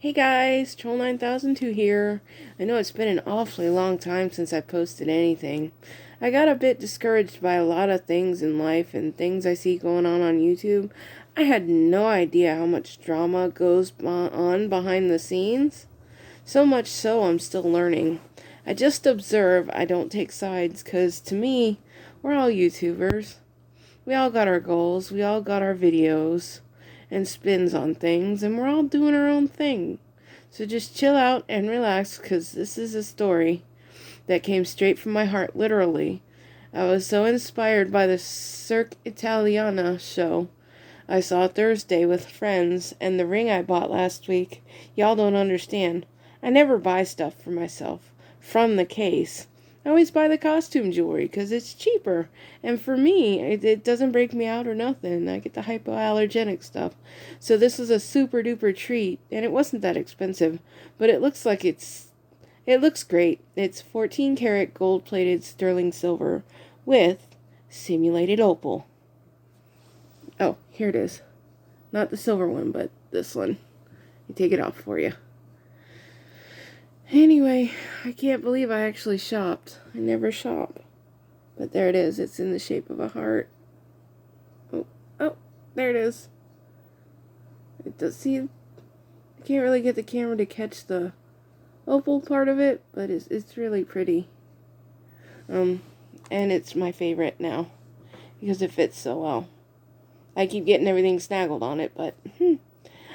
Hey guys, Troll9002 here. I know it's been an awfully long time since I posted anything. I got a bit discouraged by a lot of things in life and things I see going on YouTube. I had no idea how much drama goes on behind the scenes. So much so I'm still learning. I just observe, I don't take sides, because to me, we're all YouTubers. We all got our goals, we all got our videos and spins on things, and we're all doing our own thing. So just chill out and relax, because this is a story that came straight from my heart, literally. I was so inspired by the Cirque Italiana show I saw Thursday with friends, and the ring I bought last week. Y'all don't understand. I never buy stuff for myself from the case. I always buy the costume jewelry because it's cheaper. And for me, it doesn't break me out or nothing. I get the hypoallergenic stuff. So this was a super duper treat. And it wasn't that expensive. But it looks like it looks great. It's 14 karat gold plated sterling silver with simulated opal. Oh, here it is. Not the silver one, but this one. I take it off for you. Anyway, I can't believe I actually shopped. I never shop. But there it is. It's in the shape of a heart. Oh, there it is. It does see. I can't really get the camera to catch the opal part of it, but it's really pretty. And it's my favorite now because it fits so well. I keep getting everything snaggled on it, but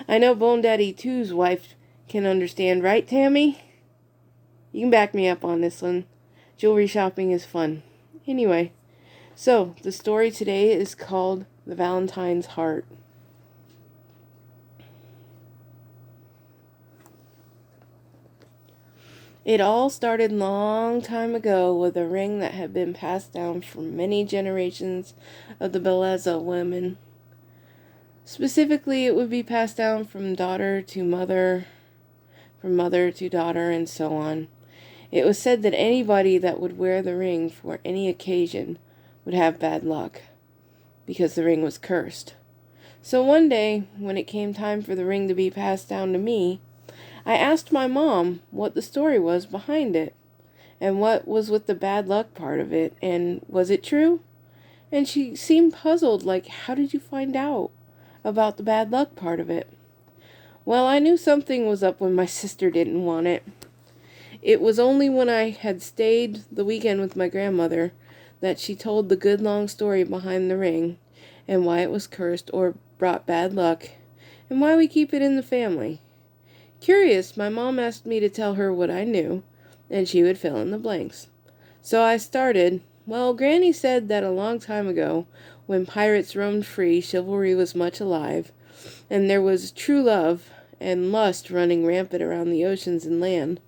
I know Bone Daddy 2's wife can understand, right, Tammy? You can back me up on this one. Jewelry shopping is fun. Anyway, so the story today is called The Valentine's Heart. It all started long time ago with a ring that had been passed down from many generations of the Beleza women. Specifically, it would be passed down from daughter to mother, from mother to daughter, and so on. It was said that anybody that would wear the ring for any occasion would have bad luck, because the ring was cursed. So one day, when it came time for the ring to be passed down to me, I asked my mom what the story was behind it, and what was with the bad luck part of it, and was it true? And she seemed puzzled, like, how did you find out about the bad luck part of it? Well, I knew something was up when my sister didn't want it. It was only when I had stayed the weekend with my grandmother that she told the good long story behind the ring, and why it was cursed or brought bad luck, and why we keep it in the family. Curious, my mom asked me to tell her what I knew, and she would fill in the blanks. So I started. Well, Granny said that a long time ago, when pirates roamed free, chivalry was much alive, and there was true love and lust running rampant around the oceans and land.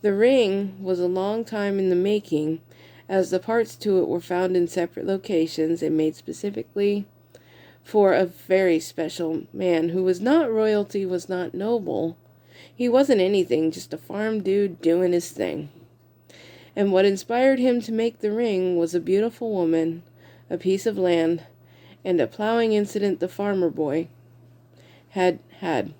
The ring was a long time in the making, as the parts to it were found in separate locations and made specifically for a very special man who was not royalty, was not noble. He wasn't anything, just a farm dude doing his thing. And what inspired him to make the ring was a beautiful woman, a piece of land, and a plowing incident the farmer boy had had.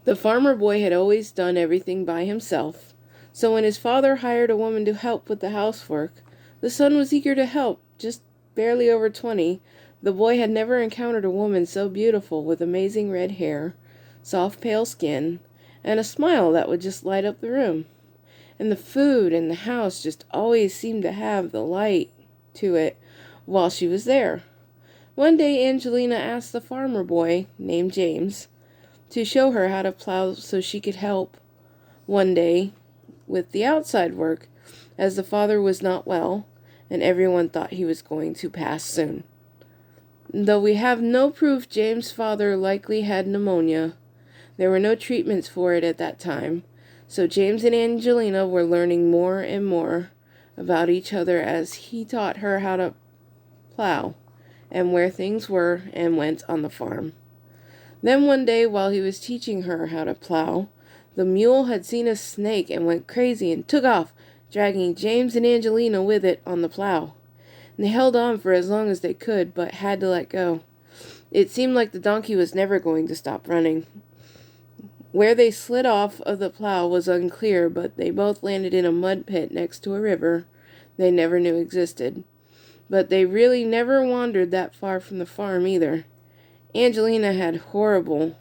The farmer boy had always done everything by himself, so when his father hired a woman to help with the housework, the son was eager to help. Just barely over 20, the boy had never encountered a woman so beautiful, with amazing red hair, soft pale skin, and a smile that would just light up the room. And the food in the house just always seemed to have the light to it while she was there. One day Angelina asked the farmer boy, named James, to show her how to plow so she could help one day with the outside work, as the father was not well, and everyone thought he was going to pass soon. Though we have no proof James' father likely had pneumonia, there were no treatments for it at that time, so James and Angelina were learning more and more about each other as he taught her how to plow and where things were and went on the farm. Then one day, while he was teaching her how to plow, the mule had seen a snake and went crazy and took off, dragging James and Angelina with it on the plow. And they held on for as long as they could, but had to let go. It seemed like the donkey was never going to stop running. Where they slid off of the plow was unclear, but they both landed in a mud pit next to a river they never knew existed. But they really never wandered that far from the farm either. Angelina had horrible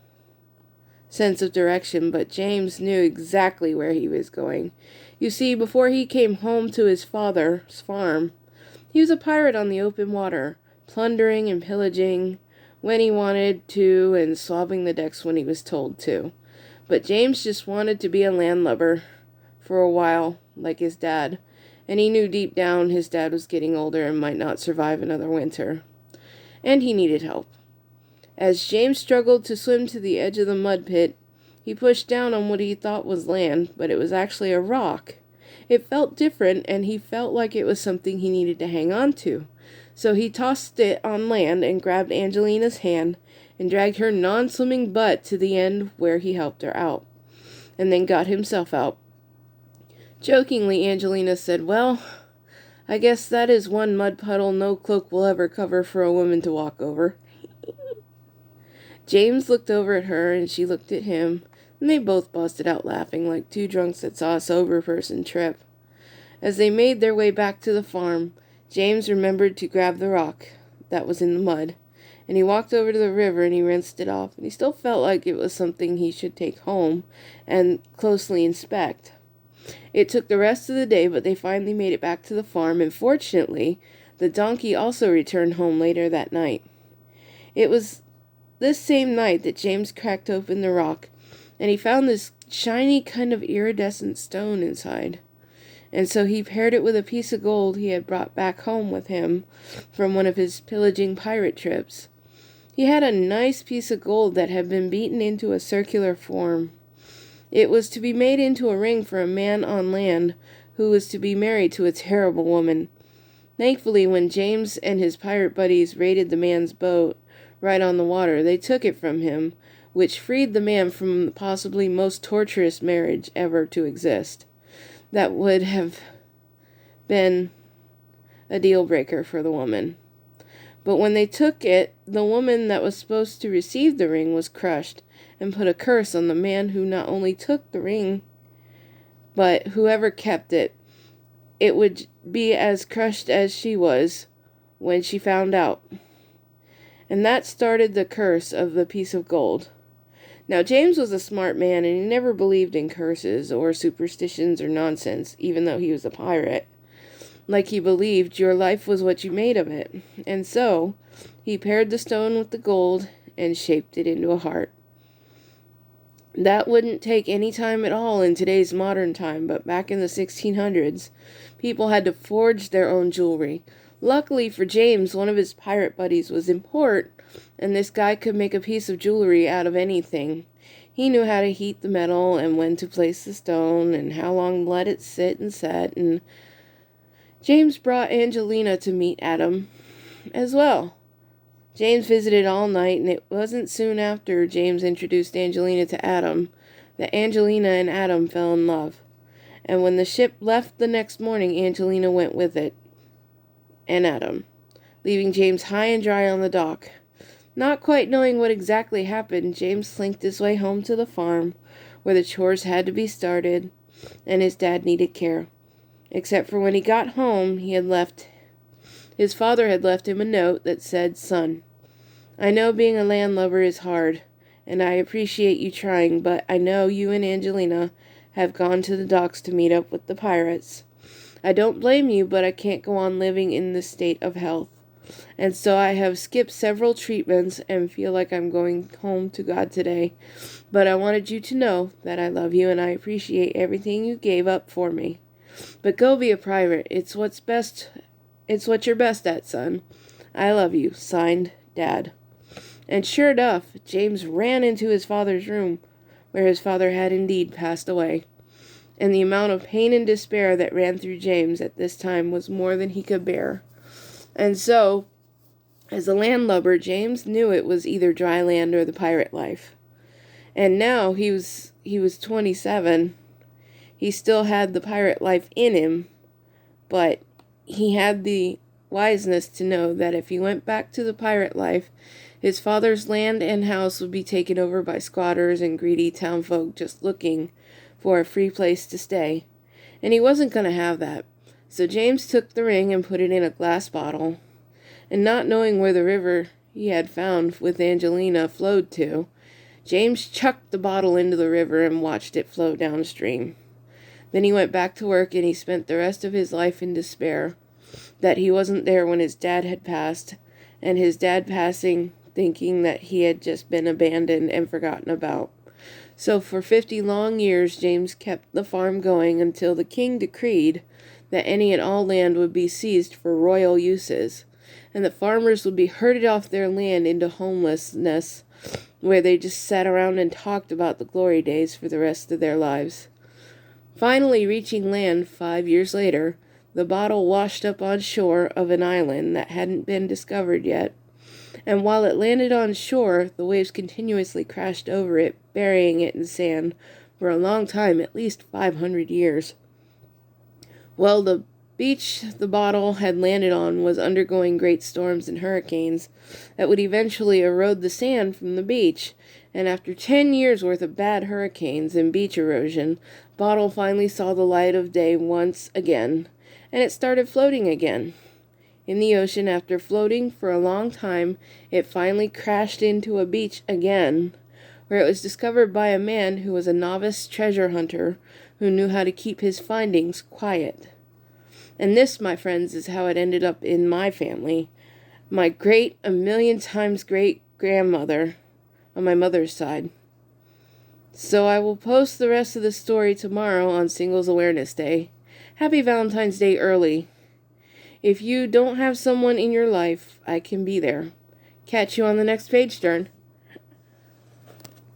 sense of direction, but James knew exactly where he was going. You see, before he came home to his father's farm, he was a pirate on the open water, plundering and pillaging when he wanted to and swabbing the decks when he was told to. But James just wanted to be a landlubber for a while, like his dad, and he knew deep down his dad was getting older and might not survive another winter. And he needed help. As James struggled to swim to the edge of the mud pit, he pushed down on what he thought was land, but it was actually a rock. It felt different, and he felt like it was something he needed to hang on to. So he tossed it on land and grabbed Angelina's hand and dragged her non-swimming butt to the end where he helped her out, and then got himself out. Jokingly, Angelina said, "Well, I guess that is one mud puddle no cloak will ever cover for a woman to walk over." James looked over at her, and she looked at him, and they both busted out laughing like two drunks that saw a sober person trip. As they made their way back to the farm, James remembered to grab the rock that was in the mud, and he walked over to the river and he rinsed it off, and he still felt like it was something he should take home and closely inspect. It took the rest of the day, but they finally made it back to the farm, and fortunately, the donkey also returned home later that night. It was this same night that James cracked open the rock, and he found this shiny kind of iridescent stone inside. And so he paired it with a piece of gold he had brought back home with him from one of his pillaging pirate trips. He had a nice piece of gold that had been beaten into a circular form. It was to be made into a ring for a man on land who was to be married to a terrible woman. Thankfully, when James and his pirate buddies raided the man's boat right on the water, they took it from him, which freed the man from the possibly most torturous marriage ever to exist. That would have been a deal breaker for the woman. But when they took it, the woman that was supposed to receive the ring was crushed and put a curse on the man who not only took the ring, but whoever kept it. It would be as crushed as she was when she found out. And that started the curse of the piece of gold. Now, James was a smart man, and he never believed in curses or superstitions or nonsense, even though he was a pirate. Like he believed your life was what you made of it. And so, he paired the stone with the gold and shaped it into a heart. That wouldn't take any time at all in today's modern time, but back in the 1600s, people had to forge their own jewelry. Luckily for James, one of his pirate buddies was in port, and this guy could make a piece of jewelry out of anything. He knew how to heat the metal and when to place the stone and how long to let it sit and set, and James brought Angelina to meet Adam as well. James visited all night, and it wasn't soon after James introduced Angelina to Adam that Angelina and Adam fell in love. And when the ship left the next morning, Angelina went with it, and Adam, leaving James high and dry on the dock. Not quite knowing what exactly happened, James slinked his way home to the farm, where the chores had to be started, and his dad needed care. Except for when he got home, his father had left him a note that said, "Son, I know being a landlubber is hard, and I appreciate you trying, but I know you and Angelina have gone to the docks to meet up with the pirates. I don't blame you, but I can't go on living in this state of health. And so I have skipped several treatments and feel like I'm going home to God today. But I wanted you to know that I love you and I appreciate everything you gave up for me. But go be a pirate. It's what you're best at, son. I love you. Signed, Dad." And sure enough, James ran into his father's room, where his father had indeed passed away. And the amount of pain and despair that ran through James at this time was more than he could bear. And so, as a landlubber, James knew it was either dry land or the pirate life. And now he was 27. He still had the pirate life in him, but he had the wiseness to know that if he went back to the pirate life, His father's land and house would be taken over by squatters and greedy townfolk just looking for a free place to stay. And he wasn't going to have that. So James took the ring and put it in a glass bottle. And not knowing where the river he had found with Angelina flowed to, James chucked the bottle into the river and watched it flow downstream. Then he went back to work, and he spent the rest of his life in despair that he wasn't there when his dad had passed, and his dad passing thinking that he had just been abandoned and forgotten about. So for 50 long years, James kept the farm going until the king decreed that any and all land would be seized for royal uses, and that farmers would be herded off their land into homelessness, where they just sat around and talked about the glory days for the rest of their lives. Finally reaching land 5 years later, the bottle washed up on shore of an island that hadn't been discovered yet, and while it landed on shore, the waves continuously crashed over it, burying it in sand for a long time, at least 500 years. Well, the beach the bottle had landed on was undergoing great storms and hurricanes that would eventually erode the sand from the beach, and after 10 years worth of bad hurricanes and beach erosion, bottle finally saw the light of day once again, and it started floating again. In the ocean, after floating for a long time, it finally crashed into a beach again, where it was discovered by a man who was a novice treasure hunter who knew how to keep his findings quiet. And this, my friends, is how it ended up in my family. My great, a million times great grandmother on my mother's side. So I will post the rest of the story tomorrow on Singles Awareness Day. Happy Valentine's Day early. If you don't have someone in your life, I can be there. Catch you on the next page turn.